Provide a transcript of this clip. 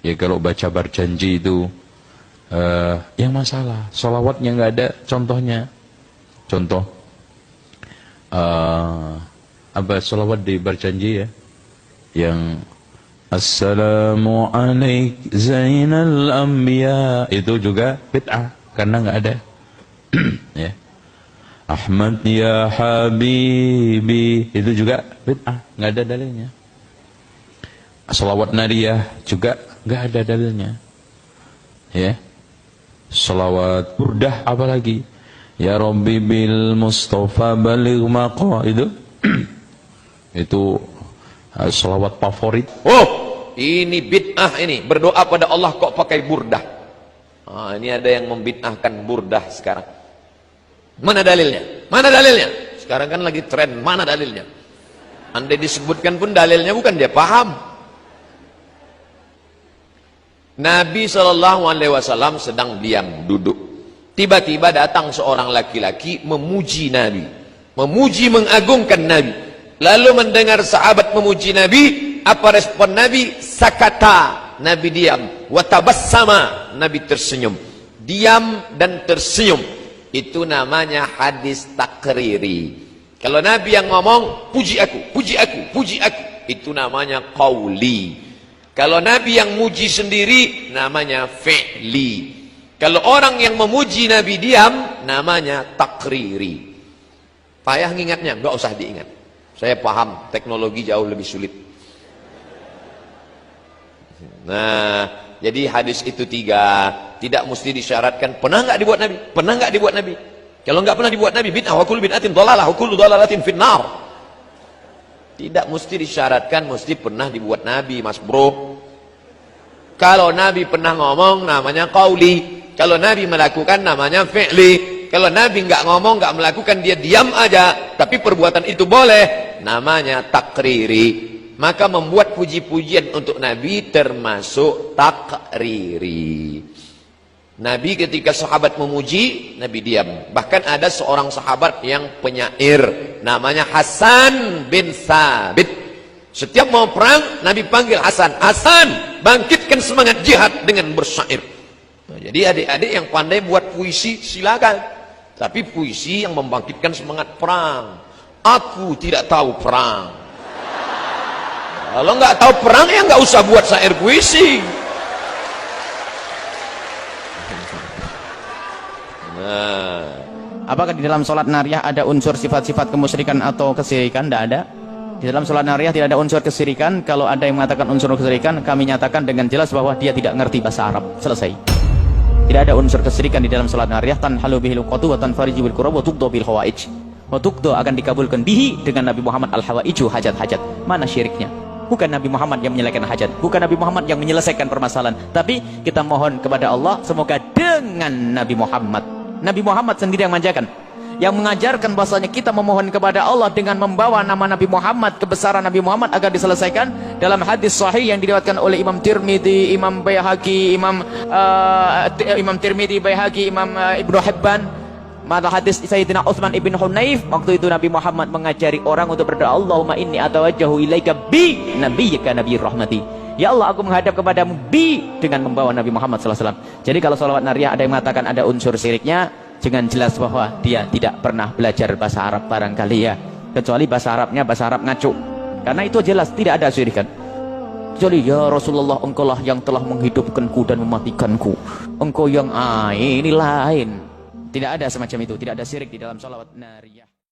Ya kalau baca berjanji itu yang masalah sholawatnya nggak ada contohnya. Contoh apa sholawat di berjanji ya, yang Assalamu alaik Zainal Anbiya, itu juga bid'ah karena nggak ada. Ya. Ahmad ya Habibi, itu juga bid'ah, nggak ada dalilnya. Sholawat nariyah juga nggak ada dalilnya. Ya. Sholawat burdah apalagi, ya Rabbi bil Mustafa baligh maqa, itu sholawat favorit. Oh, ini bid'ah, ini berdoa pada Allah kok pakai burdah. Ini ada yang membid'ahkan burdah sekarang. Mana dalilnya? Mana dalilnya? Sekarang kan lagi tren, mana dalilnya? Andai disebutkan pun dalilnya bukan dia paham. Nabi SAW sedang diam, duduk. Tiba-tiba datang seorang laki-laki memuji Nabi, memuji, mengagungkan Nabi. Lalu mendengar sahabat memuji Nabi, apa respon Nabi? Sakata, Nabi diam. Watabassama, Nabi tersenyum. Diam dan tersenyum. Itu namanya hadis takriri. Kalau Nabi yang ngomong, puji aku, puji aku, puji aku, itu namanya qauli. Kalau Nabi yang muji sendiri, namanya fi'li. Kalau orang yang memuji Nabi diam, namanya takriri. Payah ngingatnya, nggak usah diingat. Saya paham, teknologi jauh lebih sulit. Nah, jadi hadis itu 3. Tidak mesti disyaratkan. Pernah nggak dibuat Nabi? Pernah nggak dibuat Nabi? Kalau nggak pernah dibuat Nabi, bid'ah, wa kullu bid'atin dhalalah, wa kullu dhalalatin finnar. Tidak mesti disyaratkan, mesti pernah dibuat Nabi, Mas Bro. Kalau Nabi pernah ngomong, namanya qauli. Kalau Nabi melakukan, namanya fi'li. Kalau Nabi nggak ngomong, nggak melakukan, dia diam aja, tapi perbuatan itu boleh, namanya takriri. Maka membuat puji-pujian untuk Nabi termasuk takriri. Nabi ketika sahabat memuji, Nabi diam. Bahkan ada seorang sahabat yang penyair, namanya Hasan bin Thabit. Setiap mau perang, Nabi panggil Hasan, Hasan, bangkitkan semangat jihad dengan bersyair. Nah, jadi adik-adik yang pandai buat puisi, silakan. Tapi puisi yang membangkitkan semangat perang. Aku tidak tahu perang. Kalau nggak tahu perang, ya nggak usah buat syair puisi. Nah, apakah di dalam sholat nariyah ada unsur sifat-sifat kemusyrikan atau kesirikan? Tidak ada. Di dalam sholat nariyah tidak ada unsur kesirikan. Kalau ada yang mengatakan unsur kesirikan, kami nyatakan dengan jelas bahwa dia tidak ngerti bahasa Arab. Selesai. Tidak ada unsur kesirikan di dalam sholat nariyah. Tanhalu bihil uqatu wa tanfariju bil qurab wa tuqdo bil hawaij. Wa tuqdo akan dikabulkan bihi dengan Nabi Muhammad al-hawaiju, hajat-hajat. Mana syiriknya? Bukan Nabi Muhammad yang menyelesaikan hajat, bukan Nabi Muhammad yang menyelesaikan permasalahan, tapi kita mohon kepada Allah semoga dengan Nabi Muhammad. Nabi Muhammad sendiri yang manjakan, yang mengajarkan bahasanya kita memohon kepada Allah dengan membawa nama Nabi Muhammad, kebesaran Nabi Muhammad agar diselesaikan. Dalam hadis sahih yang diriwayatkan oleh Imam Tirmidzi, Imam Baihaqi, Imam Tirmidzi, Baihaqi, Imam Ibnu Hibban, mata hadis Sayyidina Utsman ibn Hunayf, waktu itu Nabi Muhammad mengajari orang untuk berdoa, Allahumma inni atawajjahu ilaika bi nabiyyika nabiyir rahmati. Ya Allah, aku menghadap kepadamu bi, dengan membawa Nabi Muhammad SAW. Jadi kalau sholawat nariyah ada yang mengatakan ada unsur syiriknya, jangan jelas bahwa dia tidak pernah belajar bahasa Arab barangkali ya. Kecuali bahasa Arabnya bahasa Arab ngaco. Karena itu jelas tidak ada syirikan. Kecuali ya Rasulullah, engkaulah yang telah menghidupkanku dan mematikanku. Engkau yang ini lain. Tidak ada semacam itu, tidak ada syirik di dalam sholawat nariyah.